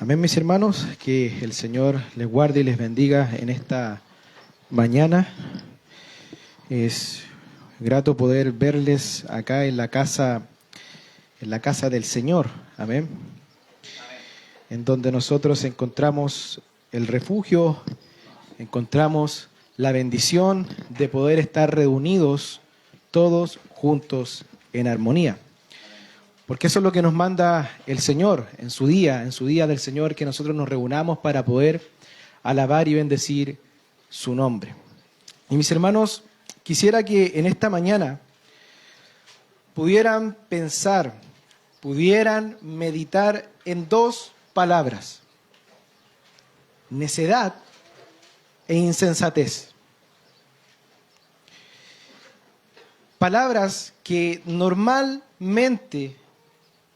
Amén, mis hermanos, que el Señor les guarde y les bendiga en esta mañana. Es grato poder verles acá en la casa del Señor. Amén. En donde nosotros encontramos el refugio, encontramos la bendición de poder estar reunidos todos juntos en armonía. Porque eso es lo que nos manda el Señor en su día del Señor, que nosotros nos reunamos para poder alabar y bendecir su nombre. Y mis hermanos, quisiera que en esta mañana pudieran pensar, pudieran meditar en dos palabras: necedad e insensatez. Palabras que normalmente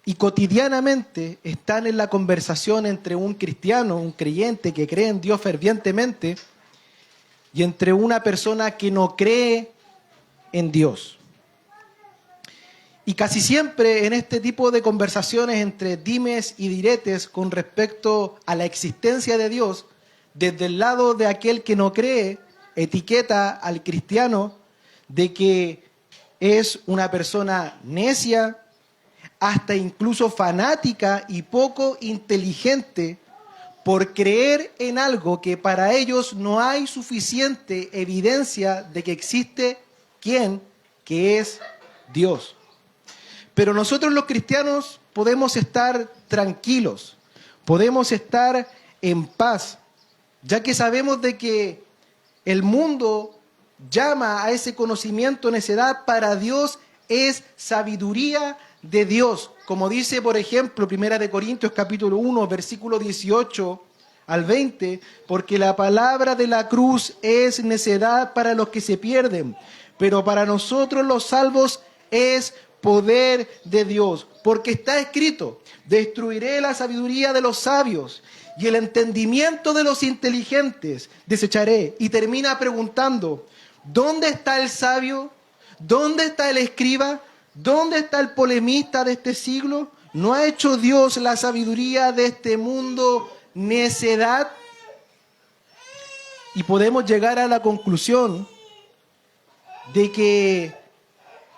y cotidianamente están en la conversación entre un cristiano, un creyente que cree en Dios fervientemente, y entre una persona que no cree en Dios. Y casi siempre en este tipo de conversaciones entre dimes y diretes con respecto a la existencia de Dios, desde el lado de aquel que no cree, etiqueta al cristiano de que es una persona necia, hasta incluso fanática y poco inteligente, por creer en algo que para ellos no hay suficiente evidencia de que existe quien, que es Dios. Pero nosotros los cristianos podemos estar tranquilos, podemos estar en paz, ya que sabemos de que el mundo llama a ese conocimiento necedad. Para Dios es sabiduría de Dios, como dice por ejemplo 1 Corintios capítulo 1 versículo 18 al 20, porque la palabra de la cruz es necedad para los que se pierden, pero para nosotros los salvos es poder de Dios, porque está escrito: destruiré la sabiduría de los sabios y el entendimiento de los inteligentes desecharé. Y termina preguntando: ¿dónde está el sabio? ¿Dónde está el escriba? ¿Dónde está el polemista de este siglo? ¿No ha hecho Dios la sabiduría de este mundo necedad? Y podemos llegar a la conclusión de que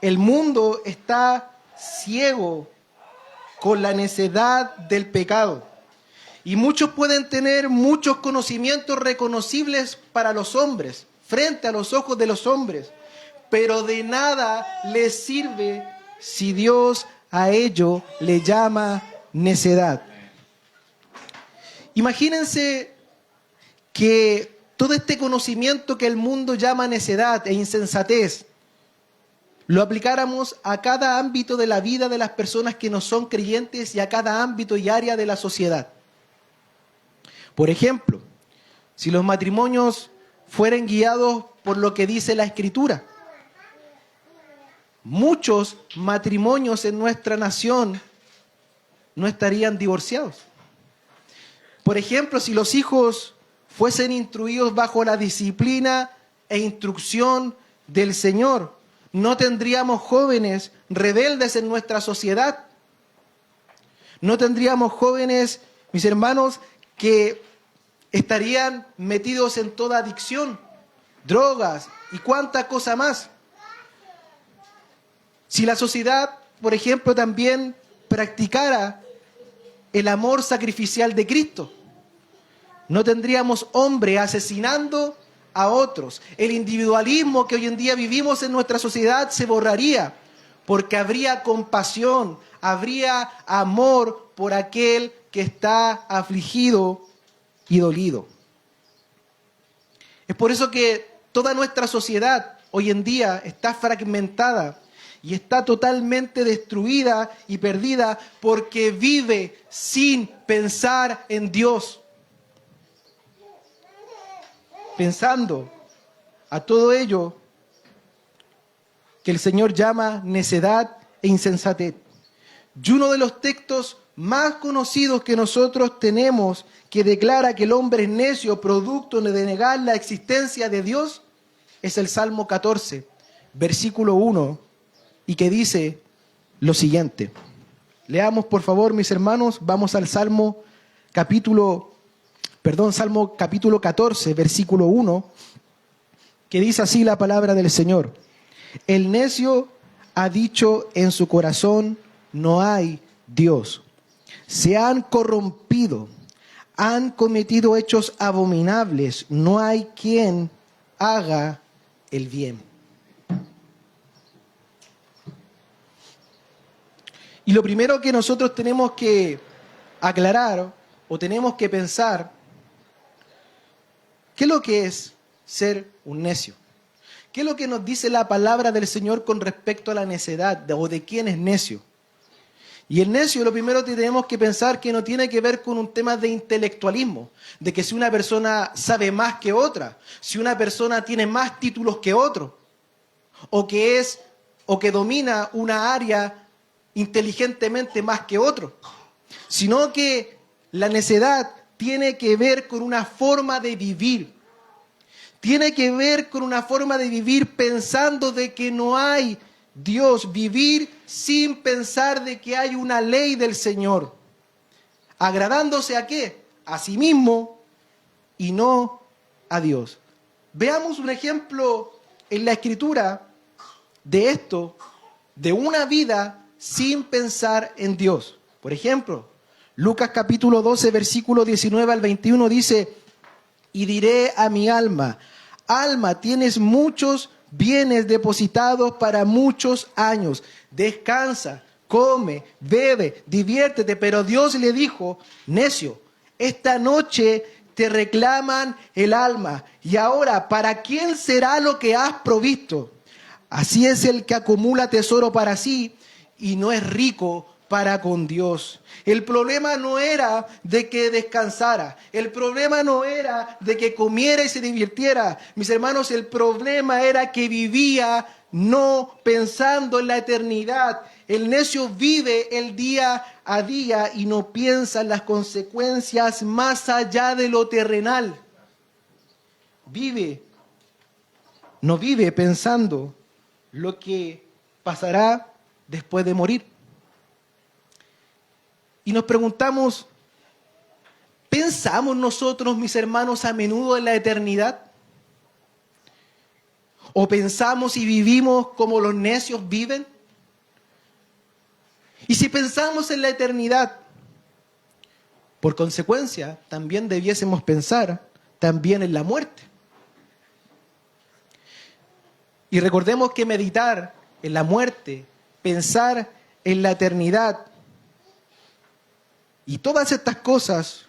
el mundo está ciego con la necedad del pecado. Y muchos pueden tener muchos conocimientos reconocibles para los hombres, frente a los ojos de los hombres, pero de nada les sirve si Dios a ello le llama necedad. Imagínense que todo este conocimiento que el mundo llama necedad e insensatez lo aplicáramos a cada ámbito de la vida de las personas que no son creyentes y a cada ámbito y área de la sociedad. Por ejemplo, si los matrimonios fueran guiados por lo que dice la Escritura, muchos matrimonios en nuestra nación no estarían divorciados. Por ejemplo, si los hijos fuesen instruidos bajo la disciplina e instrucción del Señor, no tendríamos jóvenes rebeldes en nuestra sociedad. No tendríamos jóvenes, mis hermanos, que estarían metidos en toda adicción, drogas y cuánta cosa más. Si la sociedad, por ejemplo, también practicara el amor sacrificial de Cristo, no tendríamos hombres asesinando a otros. El individualismo que hoy en día vivimos en nuestra sociedad se borraría, porque habría compasión, habría amor por aquel que está afligido y dolido. Es por eso que toda nuestra sociedad hoy en día está fragmentada y está totalmente destruida y perdida porque vive sin pensar en Dios. Pensando a todo ello que el Señor llama necedad e insensatez. Y uno de los textos más conocidos que nosotros tenemos que declara que el hombre es necio producto de negar la existencia de Dios es el Salmo 14, versículo 1, y que dice lo siguiente. Leamos por favor, mis hermanos, vamos al Salmo Salmo capítulo 14, versículo 1, que dice así la palabra del Señor. El necio ha dicho en su corazón, no hay Dios. Se han corrompido, han cometido hechos abominables, no hay quien haga el bien. Y lo primero que nosotros tenemos que aclarar o tenemos que pensar, ¿qué es lo que es ser un necio? ¿Qué es lo que nos dice la palabra del Señor con respecto a la necedad o de quién es necio? Y el necio, lo primero que tenemos que pensar que no tiene que ver con un tema de intelectualismo, de que si una persona sabe más que otra, si una persona tiene más títulos que otro, o que domina una área inteligentemente más que otro, sino que la necedad tiene que ver con una forma de vivir. Tiene que ver con una forma de vivir pensando de que no hay Dios, vivir sin pensar de que hay una ley del Señor. ¿Agradándose a qué? A sí mismo y no a Dios. Veamos un ejemplo en la Escritura de esto, de una vida sin pensar en Dios. Por ejemplo, Lucas capítulo 12, versículo 19 al 21 dice, y diré a mi alma, alma, tienes muchos bienes depositados para muchos años. Descansa, come, bebe, diviértete. Pero Dios le dijo, necio, esta noche te reclaman el alma. Y ahora, ¿para quién será lo que has provisto? Así es el que acumula tesoro para sí y no es rico para con Dios. El problema no era de que descansara, el problema no era de que comiera y se divirtiera. Mis hermanos, el problema era que vivía no pensando en la eternidad. El necio vive el día a día y no piensa en las consecuencias más allá de lo terrenal. No vive pensando lo que pasará después de morir. Y nos preguntamos, ¿pensamos nosotros, mis hermanos, a menudo en la eternidad? ¿O pensamos y vivimos como los necios viven? Y si pensamos en la eternidad, por consecuencia, también debiésemos pensar también en la muerte. Y recordemos que meditar en la muerte, pensar en la eternidad, y todas estas cosas,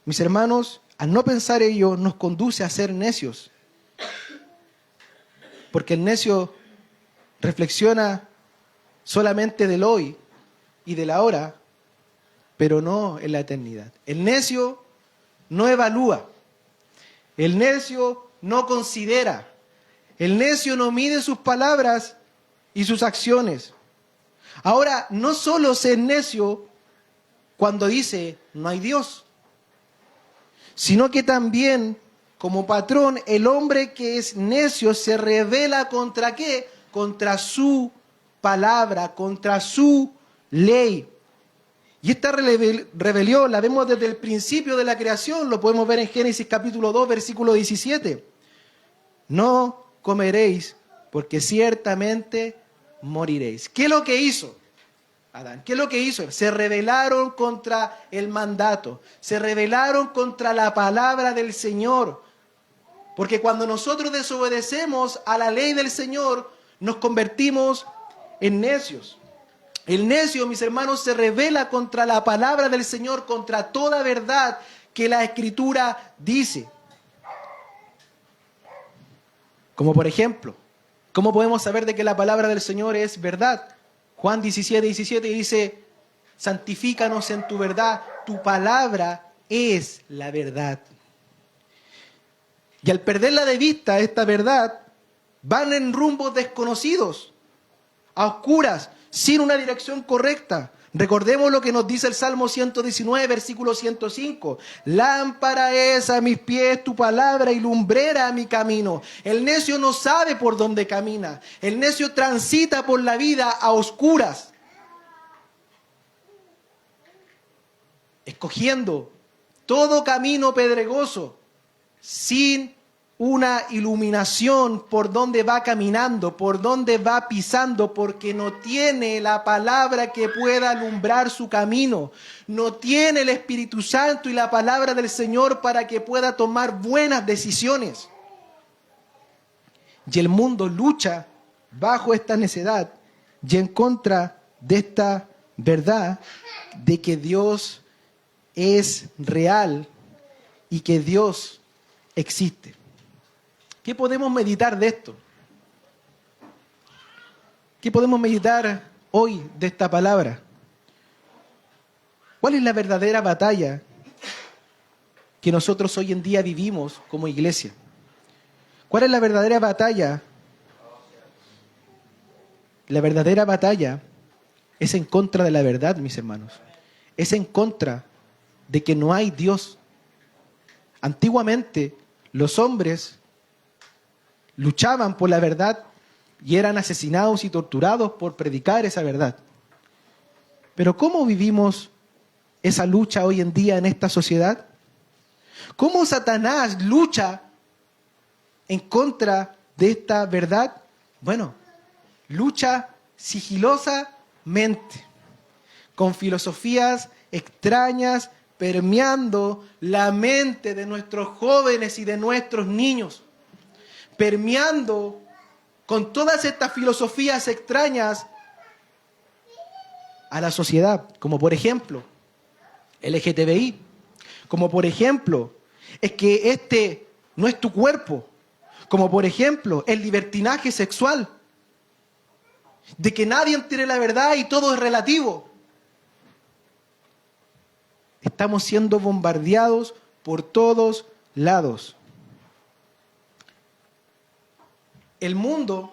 mis hermanos, al no pensar ello, nos conduce a ser necios. Porque el necio reflexiona solamente del hoy y del ahora, pero no en la eternidad. El necio no evalúa, el necio no considera, el necio no mide sus palabras y sus acciones. Ahora, no solo ser necio cuando dice no hay Dios, sino que también como patrón el hombre que es necio se rebela ¿contra qué? Contra su palabra, contra su ley. Y esta rebelión la vemos desde el principio de la creación, lo podemos ver en Génesis capítulo 2, versículo 17. No comeréis porque ciertamente moriréis. ¿Qué es lo que hizo Adán? ¿Qué es lo que hizo? Se rebelaron contra el mandato, se rebelaron contra la palabra del Señor. Porque cuando nosotros desobedecemos a la ley del Señor, nos convertimos en necios. El necio, mis hermanos, se rebela contra la palabra del Señor, contra toda verdad que la Escritura dice. Como por ejemplo, ¿cómo podemos saber de que la palabra del Señor es verdad? Juan 17 dice, santifícanos en tu verdad, tu palabra es la verdad. Y al perderla de vista, esta verdad, van en rumbos desconocidos, a oscuras, sin una dirección correcta. Recordemos lo que nos dice el Salmo 119, versículo 105. Lámpara es a mis pies tu palabra y lumbrera a mi camino. El necio no sabe por dónde camina. El necio transita por la vida a oscuras. escogiendo todo camino pedregoso, sin una iluminación por donde va caminando, por donde va pisando, porque no tiene la palabra que pueda alumbrar su camino, no tiene el Espíritu Santo y la palabra del Señor para que pueda tomar buenas decisiones. Y el mundo lucha bajo esta necedad y en contra de esta verdad de que Dios es real y que Dios existe. ¿Qué podemos meditar de esto? ¿Qué podemos meditar hoy de esta palabra? ¿Cuál es la verdadera batalla que nosotros hoy en día vivimos como iglesia? ¿Cuál es la verdadera batalla? La verdadera batalla es en contra de la verdad, mis hermanos. Es en contra de que no hay Dios. Antiguamente, los hombres luchaban por la verdad y eran asesinados y torturados por predicar esa verdad. Pero ¿cómo vivimos esa lucha hoy en día en esta sociedad? ¿Cómo Satanás lucha en contra de esta verdad? Bueno, lucha sigilosamente, con filosofías extrañas, permeando la mente de nuestros jóvenes y de nuestros niños, permeando con todas estas filosofías extrañas a la sociedad, como por ejemplo LGTBI, como por ejemplo es que este no es tu cuerpo, como por ejemplo el libertinaje sexual, de que nadie tiene la verdad y todo es relativo. Estamos siendo bombardeados por todos lados. El mundo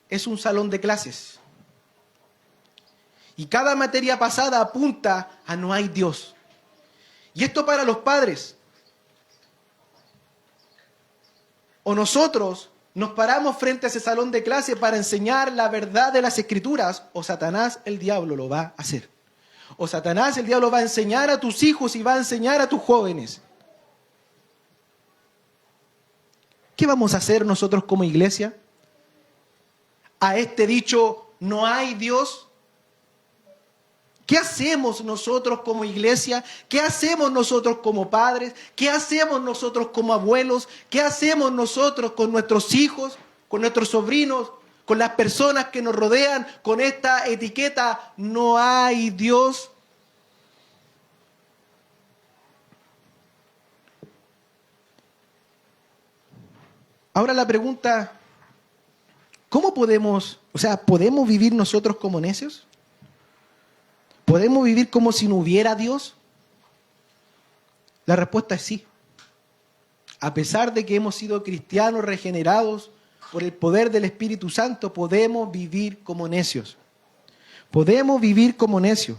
es un salón de clases. Y cada materia pasada apunta a no hay Dios. Y esto para los padres. O nosotros nos paramos frente a ese salón de clase para enseñar la verdad de las Escrituras, o Satanás, el diablo, lo va a hacer. O Satanás, el diablo, va a enseñar a tus hijos y va a enseñar a tus jóvenes. ¿Qué vamos a hacer nosotros como iglesia? A este dicho, no hay Dios. ¿Qué hacemos nosotros como iglesia? ¿Qué hacemos nosotros como padres? ¿Qué hacemos nosotros como abuelos? ¿Qué hacemos nosotros con nuestros hijos, con nuestros sobrinos, con las personas que nos rodean, con esta etiqueta, no hay Dios? Ahora la pregunta, ¿cómo podemos vivir nosotros como necios? ¿Podemos vivir como si no hubiera Dios? La respuesta es sí. A pesar de que hemos sido cristianos regenerados por el poder del Espíritu Santo, podemos vivir como necios. Podemos vivir como necios.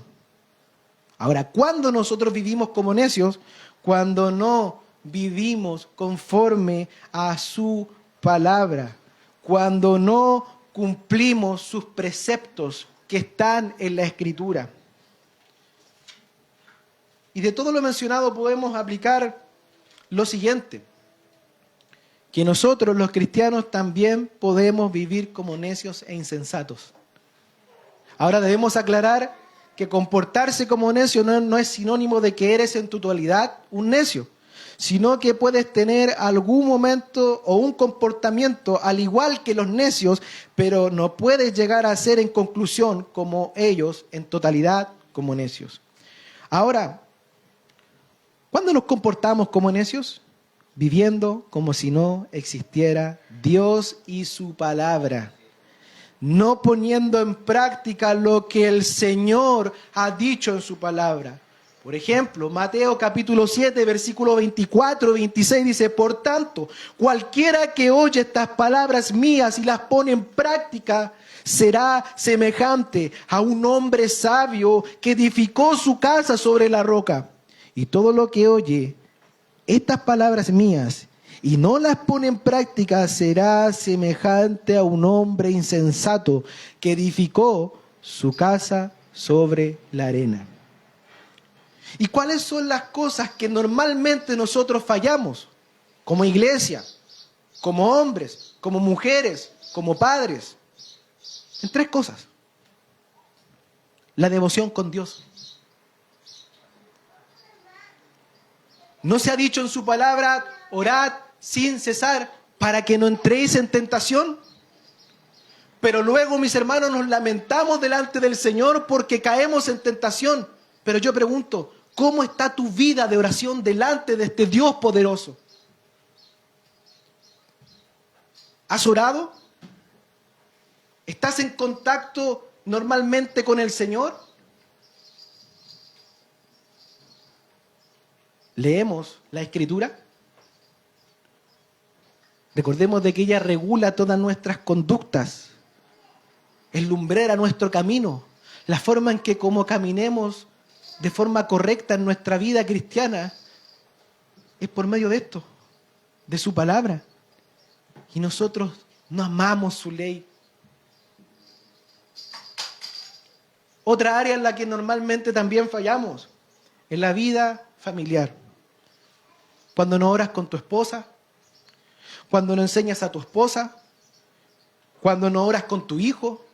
Ahora, ¿cuándo nosotros vivimos como necios? Cuando no vivimos conforme a su palabra. Cuando no cumplimos sus preceptos que están en la Escritura. Y de todo lo mencionado podemos aplicar lo siguiente, que nosotros los cristianos también podemos vivir como necios e insensatos. Ahora debemos aclarar que comportarse como necio no es sinónimo de que eres en tu totalidad un necio, sino que puedes tener algún momento o un comportamiento al igual que los necios, pero no puedes llegar a ser en conclusión como ellos en totalidad como necios. Ahora, ¿cuándo nos comportamos como necios? Viviendo como si no existiera Dios y su palabra. No poniendo en práctica lo que el Señor ha dicho en su palabra. Por ejemplo, Mateo capítulo 7, versículo 24 y 26 dice, por tanto, cualquiera que oye estas palabras mías y las pone en práctica, será semejante a un hombre sabio que edificó su casa sobre la roca. Y todo lo que oye estas palabras mías y no las pone en práctica será semejante a un hombre insensato que edificó su casa sobre la arena. ¿Y cuáles son las cosas que normalmente nosotros fallamos? Como iglesia, como hombres, como mujeres, como padres. En 3 cosas. La devoción con Dios. ¿No se ha dicho en su palabra, orad sin cesar para que no entréis en tentación? Pero luego, mis hermanos, nos lamentamos delante del Señor porque caemos en tentación. Pero yo pregunto, ¿cómo está tu vida de oración delante de este Dios poderoso? ¿Has orado? ¿Estás en contacto normalmente con el Señor? ¿Leemos la Escritura? Recordemos de que ella regula todas nuestras conductas, es lumbrera nuestro camino, la forma en que como caminemos de forma correcta en nuestra vida cristiana es por medio de esto, de su palabra. Y nosotros no amamos su ley. Otra área en la que normalmente también fallamos, en la vida familiar. Cuando no oras con tu esposa, cuando no enseñas a tu esposa, cuando no oras con tu hijo,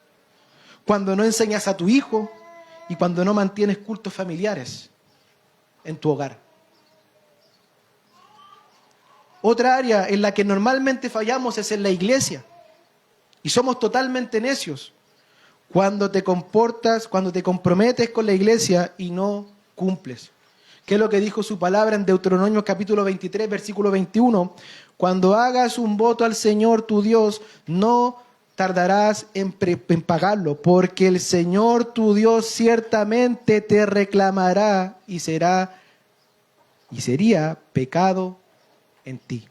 cuando no enseñas a tu hijo y cuando no mantienes cultos familiares en tu hogar. Otra área en la que normalmente fallamos es en la iglesia y somos totalmente necios cuando te comportas, cuando te comprometes con la iglesia y no cumples. ¿Qué es lo que dijo su palabra en Deuteronomio capítulo 23, versículo 21? Cuando hagas un voto al Señor tu Dios, no tardarás en pagarlo, porque el Señor tu Dios ciertamente te reclamará y sería pecado en ti.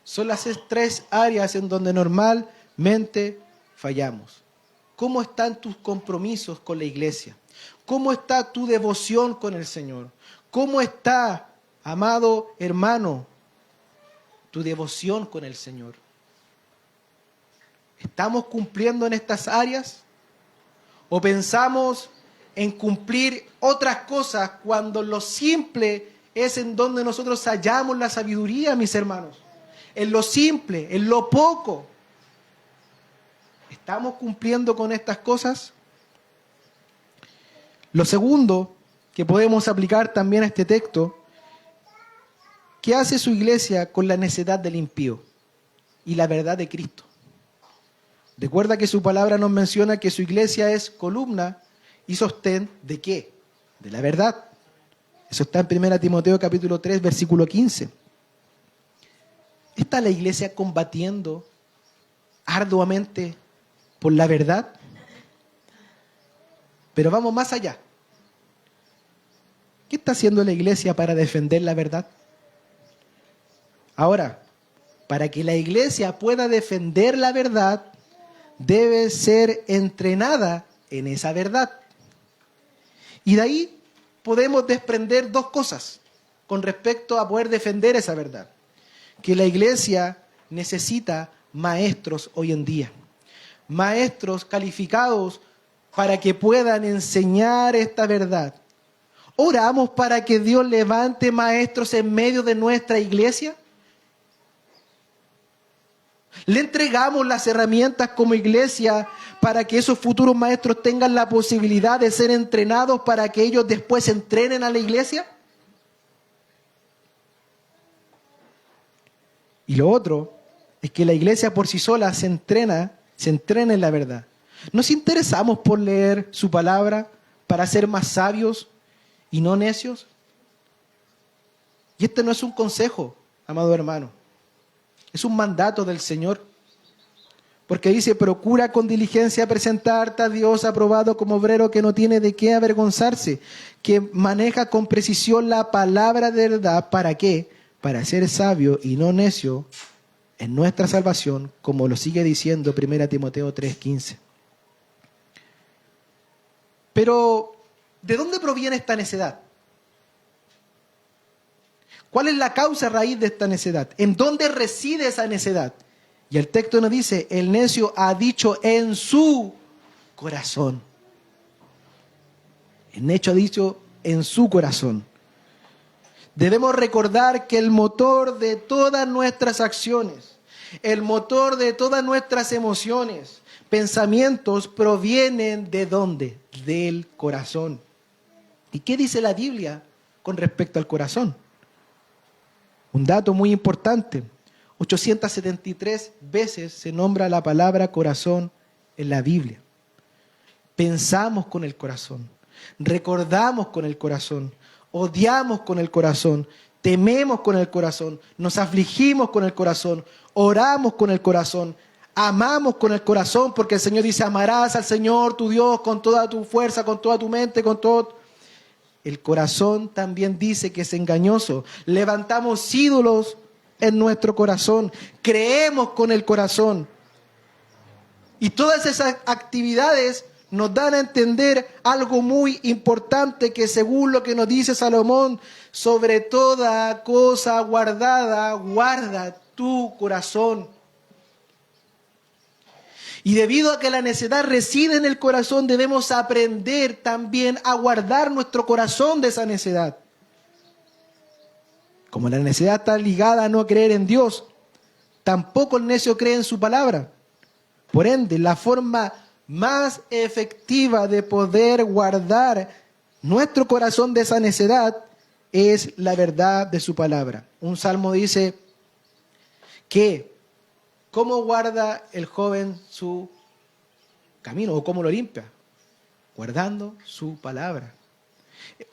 Son las 3 áreas en donde normalmente fallamos. ¿Cómo están tus compromisos con la iglesia? ¿Cómo está tu devoción con el Señor? ¿Cómo está, amado hermano, tu devoción con el Señor? ¿Estamos cumpliendo en estas áreas? ¿O pensamos en cumplir otras cosas cuando lo simple es en donde nosotros hallamos la sabiduría, mis hermanos? En lo simple, en lo poco. ¿Estamos cumpliendo con estas cosas? Lo segundo que podemos aplicar también a este texto, ¿qué hace su iglesia con la necedad del impío y la verdad de Cristo? Recuerda que su palabra nos menciona que su iglesia es columna y sostén ¿de qué? De la verdad. Eso está en 1 Timoteo capítulo 3, versículo 15. ¿Está la iglesia combatiendo arduamente por la verdad? Pero vamos más allá. ¿Qué está haciendo la iglesia para defender la verdad? Ahora, para que la iglesia pueda defender la verdad, debe ser entrenada en esa verdad. Y de ahí podemos desprender 2 cosas con respecto a poder defender esa verdad. Que la iglesia necesita maestros hoy en día. Maestros calificados para que puedan enseñar esta verdad. ¿Oramos para que Dios levante maestros en medio de nuestra iglesia? ¿Le entregamos las herramientas como iglesia para que esos futuros maestros tengan la posibilidad de ser entrenados para que ellos después entrenen a la iglesia? Y lo otro es que la iglesia por sí sola se entrena en la verdad. ¿Nos interesamos por leer su palabra para ser más sabios y no necios? Y este no es un consejo, amado hermano. Es un mandato del Señor. Porque dice, procura con diligencia presentarte a Dios aprobado como obrero que no tiene de qué avergonzarse, que maneja con precisión la palabra de verdad. ¿Para qué? Para ser sabio y no necio en nuestra salvación, como lo sigue diciendo 1 Timoteo 3:15. Pero, ¿de dónde proviene esta necedad? ¿Cuál es la causa raíz de esta necedad? ¿En dónde reside esa necedad? Y el texto nos dice, el necio ha dicho en su corazón. En hecho ha dicho en su corazón. Debemos recordar que el motor de todas nuestras acciones, el motor de todas nuestras emociones, pensamientos provienen ¿de dónde? Del corazón. ¿Y qué dice la Biblia con respecto al corazón? Un dato muy importante. 873 veces se nombra la palabra corazón en la Biblia. Pensamos con el corazón, recordamos con el corazón, odiamos con el corazón, tememos con el corazón, nos afligimos con el corazón, oramos con el corazón, amamos con el corazón, porque el Señor dice, amarás al Señor tu Dios con toda tu fuerza, con toda tu mente, con todo. El corazón también dice que es engañoso. Levantamos ídolos en nuestro corazón, creemos con el corazón. Y todas esas actividades nos dan a entender algo muy importante, que según lo que nos dice Salomón, sobre toda cosa guardada, guarda tu corazón. Y debido a que la necedad reside en el corazón, debemos aprender también a guardar nuestro corazón de esa necedad. Como la necedad está ligada a no creer en Dios, tampoco el necio cree en su palabra. Por ende, la forma más efectiva de poder guardar nuestro corazón de esa necedad es la verdad de su palabra. Un salmo dice que ¿cómo guarda el joven su camino o cómo lo limpia? Guardando su palabra.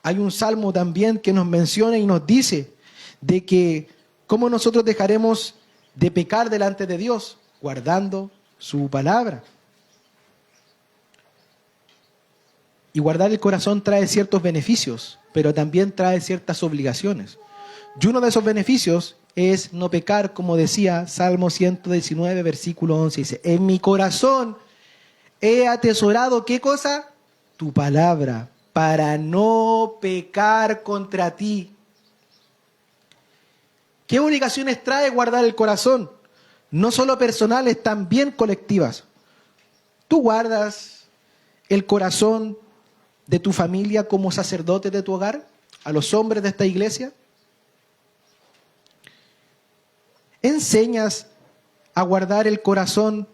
Hay un salmo también que nos menciona y nos dice de que cómo nosotros dejaremos de pecar delante de Dios, guardando su palabra. Y guardar el corazón trae ciertos beneficios, pero también trae ciertas obligaciones. Y uno de esos beneficios es no pecar, como decía Salmo 119, versículo 11. Dice, en mi corazón he atesorado, ¿qué cosa? Tu palabra, para no pecar contra ti. ¿Qué obligaciones trae guardar el corazón? No solo personales, también colectivas. Tú guardas el corazón de tu familia como sacerdote de tu hogar, a los hombres de esta iglesia. ¿Enseñas a guardar el corazón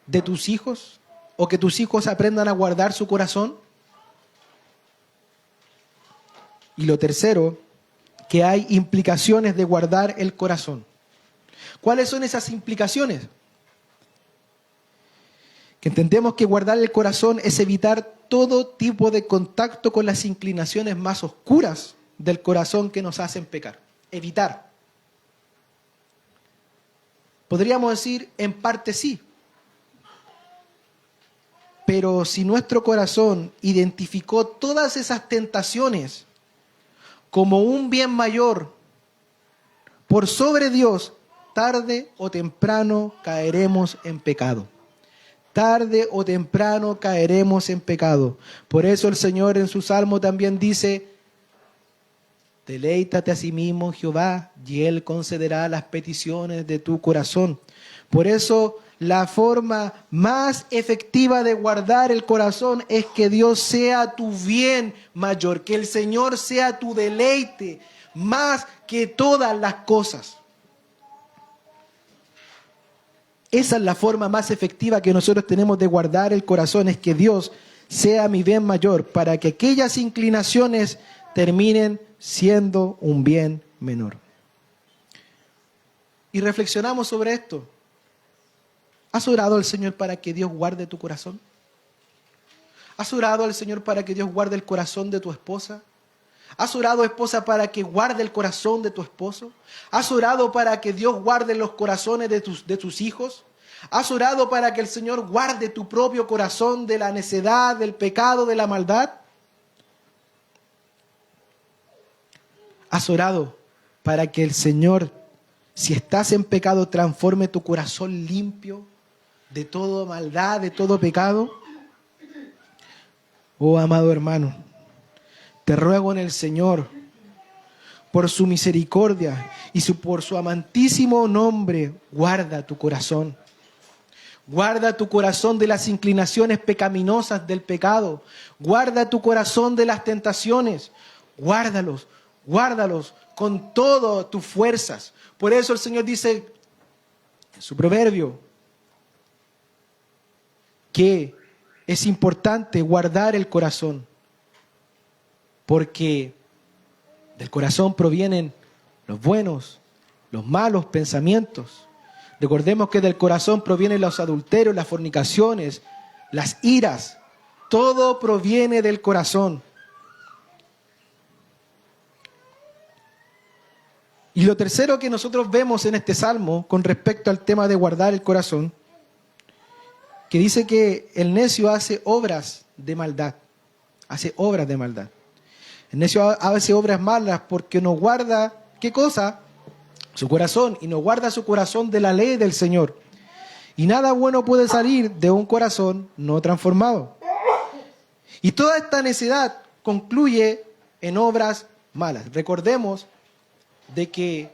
de tus hijos? ¿O que tus hijos aprendan a guardar su corazón? Y lo tercero, que hay implicaciones de guardar el corazón. ¿Cuáles son esas implicaciones? Que entendemos que guardar el corazón es evitar todo tipo de contacto con las inclinaciones más oscuras del corazón que nos hacen pecar. Evitar. Podríamos decir, en parte sí. Pero si nuestro corazón identificó todas esas tentaciones como un bien mayor por sobre Dios, tarde o temprano caeremos en pecado. Tarde o temprano caeremos en pecado. Por eso el Señor en su Salmo también dice, deleítate a sí mismo, Jehová, y Él concederá las peticiones de tu corazón. Por eso la forma más efectiva de guardar el corazón es que Dios sea tu bien mayor, que el Señor sea tu deleite más que todas las cosas. Esa es la forma más efectiva que nosotros tenemos de guardar el corazón, es que Dios sea mi bien mayor, para que aquellas inclinaciones terminen siendo un bien menor. Y reflexionamos sobre esto. ¿Has orado al Señor para que Dios guarde tu corazón? ¿Has orado al Señor para que Dios guarde el corazón de tu esposa? ¿Has orado, esposa, para que guarde el corazón de tu esposo? ¿Has orado para que Dios guarde los corazones de tus hijos? ¿Has orado para que el Señor guarde tu propio corazón de la necedad, del pecado, de la maldad? ¿Has orado para que el Señor, si estás en pecado, transforme tu corazón limpio de toda maldad, de todo pecado? Oh, amado hermano, te ruego en el Señor, por su misericordia y por su amantísimo nombre, guarda tu corazón. Guarda tu corazón de las inclinaciones pecaminosas del pecado. Guarda tu corazón de las tentaciones. Guárdalos, guárdalos con todas tus fuerzas. Por eso el Señor dice en su proverbio que es importante guardar el corazón, porque del corazón provienen los buenos, los malos pensamientos. Recordemos que del corazón provienen los adulterios, las fornicaciones, las iras. Todo proviene del corazón. Y lo tercero que nosotros vemos en este salmo con respecto al tema de guardar el corazón, que dice que el necio hace obras de maldad. Hace obras de maldad. El necio hace obras malas porque no guarda, ¿qué cosa? Su corazón, y no guarda su corazón de la ley del Señor. Y nada bueno puede salir de un corazón no transformado. Y toda esta necedad concluye en obras malas. Recordemos de que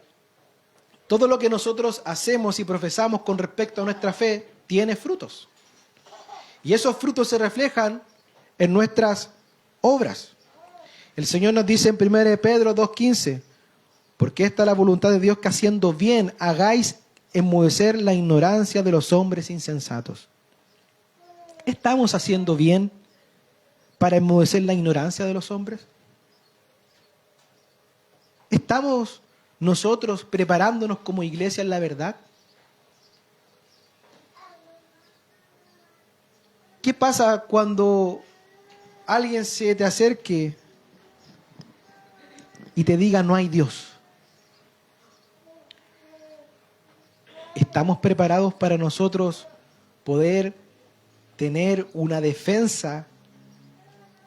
todo lo que nosotros hacemos y profesamos con respecto a nuestra fe tiene frutos. Y esos frutos se reflejan en nuestras obras. El Señor nos dice en 1 Pedro 2:15, porque esta es la voluntad de Dios, que haciendo bien hagáis enmudecer la ignorancia de los hombres insensatos. ¿Estamos haciendo bien para enmudecer la ignorancia de los hombres? ¿Estamos nosotros preparándonos como iglesia en la verdad? ¿Qué pasa cuando alguien se te acerque y te diga no hay Dios? ¿Estamos preparados para nosotros poder tener una defensa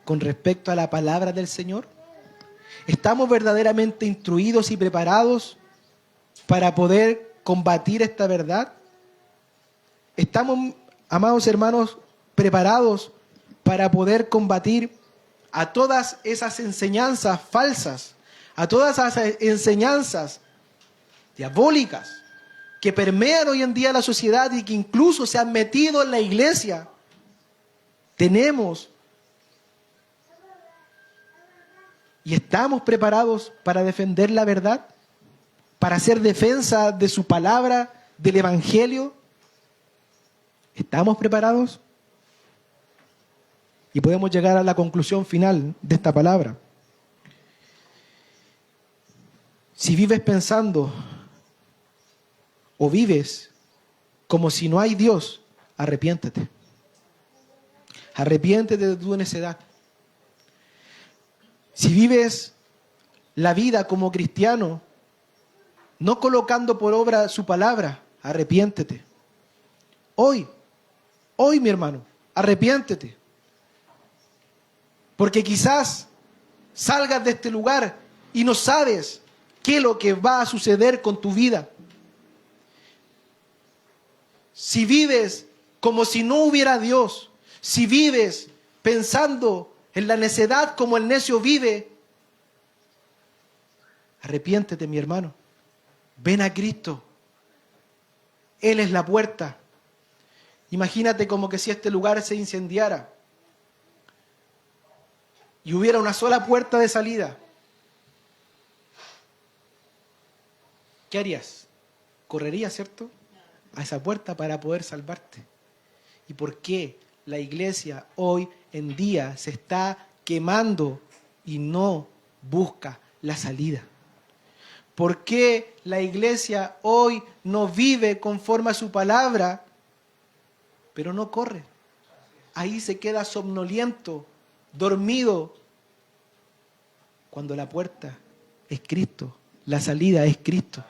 con respecto a la palabra del Señor? ¿Estamos verdaderamente instruidos y preparados para poder combatir esta verdad? ¿Estamos, amados hermanos, preparados para poder combatir a todas esas enseñanzas falsas, a todas esas enseñanzas diabólicas que permean hoy en día la sociedad y que incluso se han metido en la iglesia? Tenemos y estamos preparados para defender la verdad, para hacer defensa de su palabra, del evangelio. ¿Estamos preparados? Y podemos llegar a la conclusión final de esta palabra. Si vives pensando o vives como si no hay Dios, arrepiéntete. Arrepiéntete de tu necedad. Si vives la vida como cristiano, no colocando por obra su palabra, arrepiéntete. Hoy, mi hermano, arrepiéntete. Porque quizás salgas de este lugar y no sabes qué es lo que va a suceder con tu vida. Si vives como si no hubiera Dios, si vives pensando en la necedad como el necio vive, arrepiéntete, mi hermano. Ven a Cristo. Él es la puerta. Imagínate como que si este lugar se incendiara y hubiera una sola puerta de salida. ¿Qué harías? Correrías, ¿cierto?, a esa puerta para poder salvarte. ¿Y por qué la iglesia hoy en día se está quemando y no busca la salida? ¿Por qué la iglesia hoy no vive conforme a su palabra, pero no corre? Ahí se queda somnoliento, dormido, cuando la puerta es Cristo, la salida es Cristo.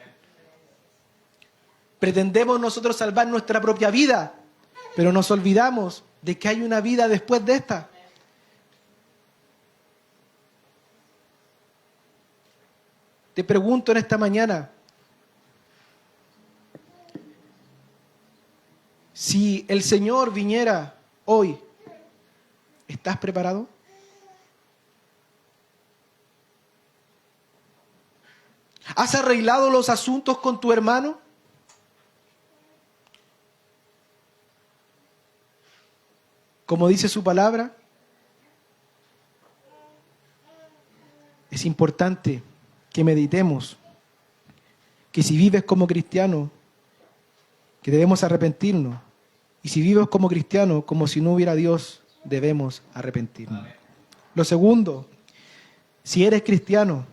Pretendemos nosotros salvar nuestra propia vida, pero nos olvidamos de que hay una vida después de esta. Te pregunto en esta mañana, si el Señor viniera hoy, ¿estás preparado? ¿Has arreglado los asuntos con tu hermano? como dice su palabra, es importante que meditemos que si vives como cristiano, que debemos arrepentirnos. Y si vives como cristiano, como si no hubiera Dios, debemos arrepentirnos. Lo segundo, si eres cristiano,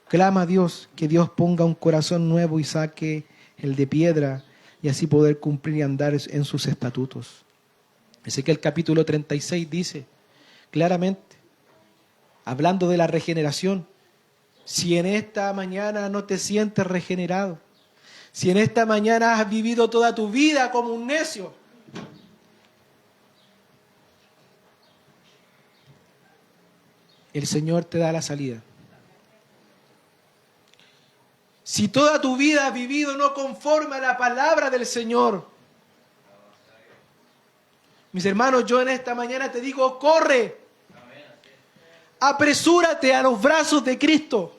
clama a Dios que Dios ponga un corazón nuevo y saque el de piedra y así poder cumplir y andar en sus estatutos. Ezequiel capítulo 36 dice claramente, hablando de la regeneración, si en esta mañana no te sientes regenerado, si en esta mañana has vivido toda tu vida como un necio, el Señor te da la salida. Si toda tu vida has vivido no conforme a la palabra del Señor, mis hermanos, yo en esta mañana te digo, corre, apresúrate a los brazos de Cristo.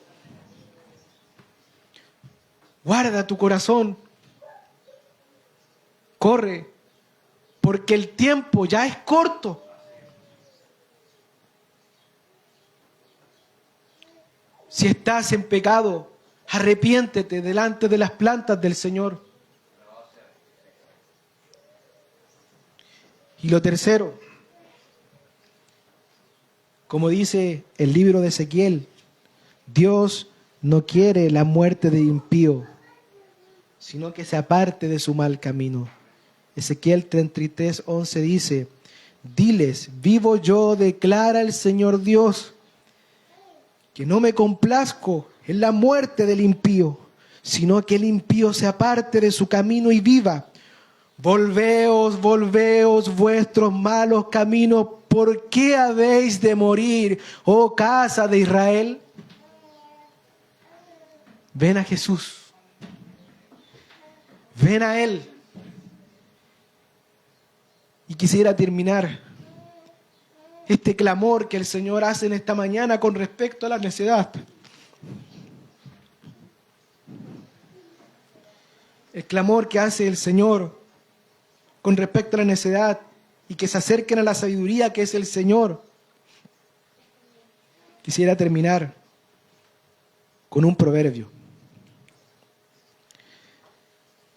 Guarda tu corazón, corre, porque el tiempo ya es corto. Si estás en pecado, arrepiéntete delante de las plantas del Señor. Y lo tercero, como dice el libro de Ezequiel, Dios no quiere la muerte del impío, sino que se aparte de su mal camino. Ezequiel 33:11 dice, diles, vivo yo, declara el Señor Dios, que no me complazco en la muerte del impío, sino que el impío se aparte de su camino y viva. Volveos, volveos vuestros malos caminos, ¿por qué habéis de morir, oh casa de Israel? Ven a Jesús. Ven a Él. Y quisiera terminar este clamor que el Señor hace en esta mañana con respecto a la necedad. El clamor que hace el Señor con respecto a la necedad y que se acerquen a la sabiduría que es el Señor. Quisiera terminar con un proverbio.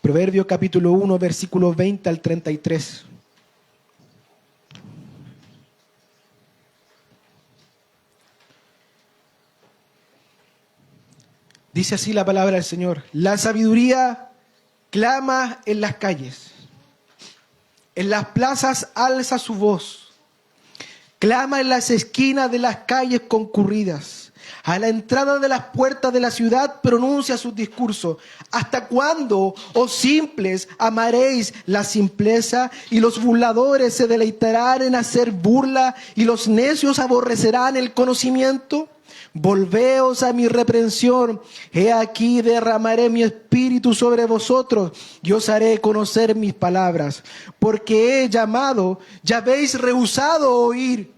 Proverbio capítulo 1, versículos 20 al 33. Dice así la palabra del Señor. La sabiduría clama en las calles. En las plazas alza su voz. Clama en las esquinas de las calles concurridas. A la entrada de las puertas de la ciudad pronuncia sus discursos. ¿Hasta cuándo, oh simples, amaréis la simpleza? Y los burladores se deleitarán en hacer burla, y los necios aborrecerán el conocimiento. Volveos a mi reprensión, he aquí derramaré mi espíritu sobre vosotros y os haré conocer mis palabras. Porque he llamado, ya habéis rehusado oír.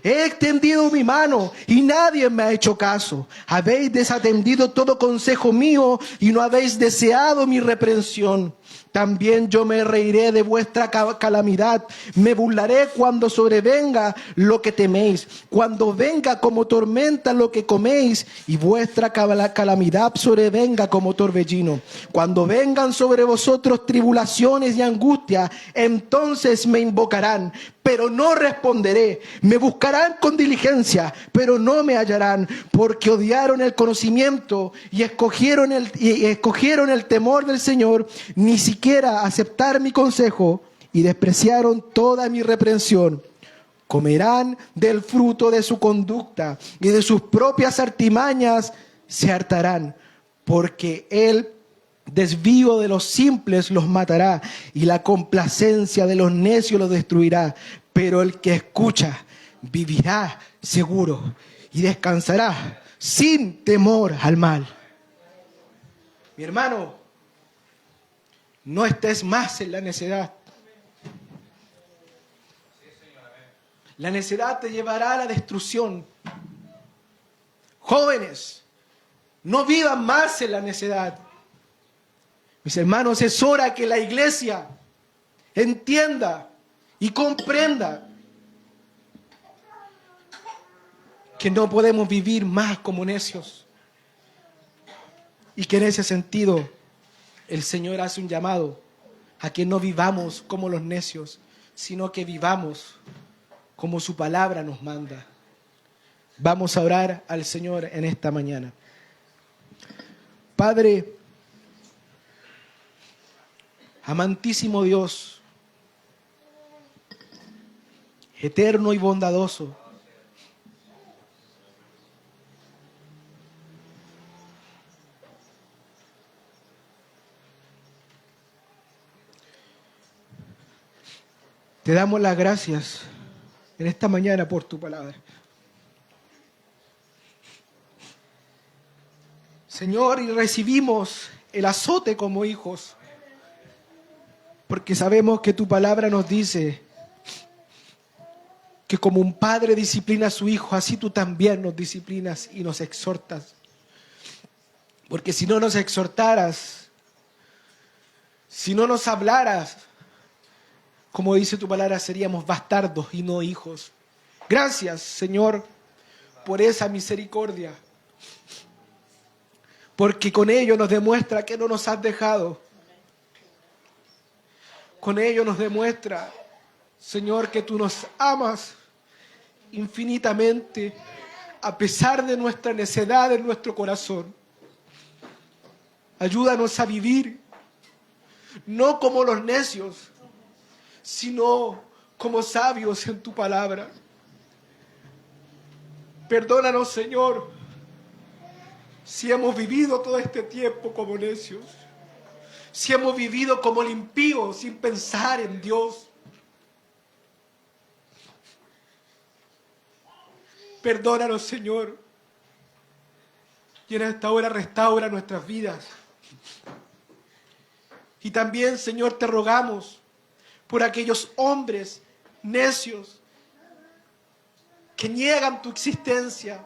He extendido mi mano y nadie me ha hecho caso. Habéis desatendido todo consejo mío y no habéis deseado mi reprensión. También yo me reiré de vuestra calamidad. Me burlaré cuando sobrevenga lo que teméis. Cuando venga como tormenta lo que coméis y vuestra calamidad sobrevenga como torbellino. Cuando vengan sobre vosotros tribulaciones y angustia, entonces me invocarán, pero no responderé. Me buscarán con diligencia, pero no me hallarán, porque odiaron el conocimiento y escogieron el temor del Señor, ni siquiera aceptar mi consejo, y despreciaron toda mi reprensión. Comerán del fruto de su conducta y de sus propias artimañas se hartarán, porque el desvío de los simples los matará y la complacencia de los necios los destruirá. Pero el que escucha vivirá seguro y descansará sin temor al mal. Mi hermano, no estés más en la necedad. La necedad te llevará a la destrucción. Jóvenes, no vivan más en la necedad. Mis hermanos, es hora que la iglesia entienda y comprenda que no podemos vivir más como necios. Y que en ese sentido el Señor hace un llamado a que no vivamos como los necios, sino que vivamos como su palabra nos manda. Vamos a orar al Señor en esta mañana. Padre, amantísimo Dios, eterno y bondadoso, te damos las gracias en esta mañana por tu palabra. Señor, y recibimos el azote como hijos, porque sabemos que tu palabra nos dice que como un padre disciplina a su hijo, así tú también nos disciplinas y nos exhortas. Porque si no nos exhortaras, si no nos hablaras, como dice tu palabra, seríamos bastardos y no hijos. Gracias, Señor, por esa misericordia. Porque con ello nos demuestra que no nos has dejado. Con ello nos demuestra, Señor, que tú nos amas infinitamente, a pesar de nuestra necedad en nuestro corazón. Ayúdanos a vivir, no como los necios, sino como sabios en tu palabra. Perdónanos, Señor, si hemos vivido todo este tiempo como necios, si hemos vivido como el impío sin pensar en Dios. Perdónanos, Señor, y en esta hora restaura nuestras vidas. Y también, Señor, te rogamos por aquellos hombres necios que niegan tu existencia,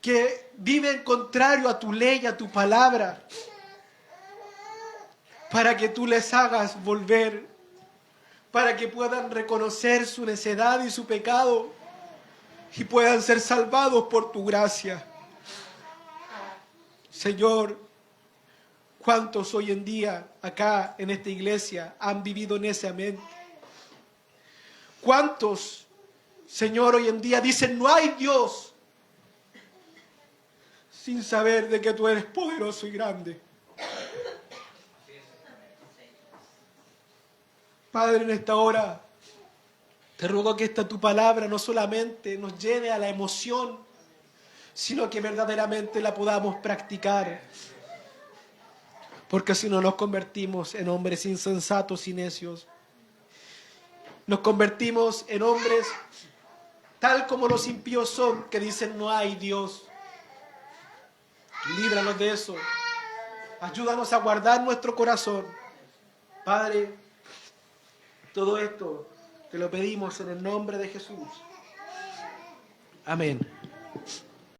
que viven contrario a tu ley, a tu palabra, para que tú les hagas volver, para que puedan reconocer su necedad y su pecado y puedan ser salvados por tu gracia. Señor, ¿cuántos hoy en día acá en esta iglesia han vivido neciamente? ¿Cuántos, Señor, hoy en día dicen no hay Dios, sin saber de que tú eres poderoso y grande? Padre, en esta hora te ruego que esta tu palabra no solamente nos lleve a la emoción, sino que verdaderamente la podamos practicar. Porque si no nos convertimos en hombres insensatos y necios, nos convertimos en hombres tal como los impíos son, que dicen no hay Dios. Líbranos de eso. Ayúdanos a guardar nuestro corazón. Padre, todo esto te lo pedimos en el nombre de Jesús. Amén.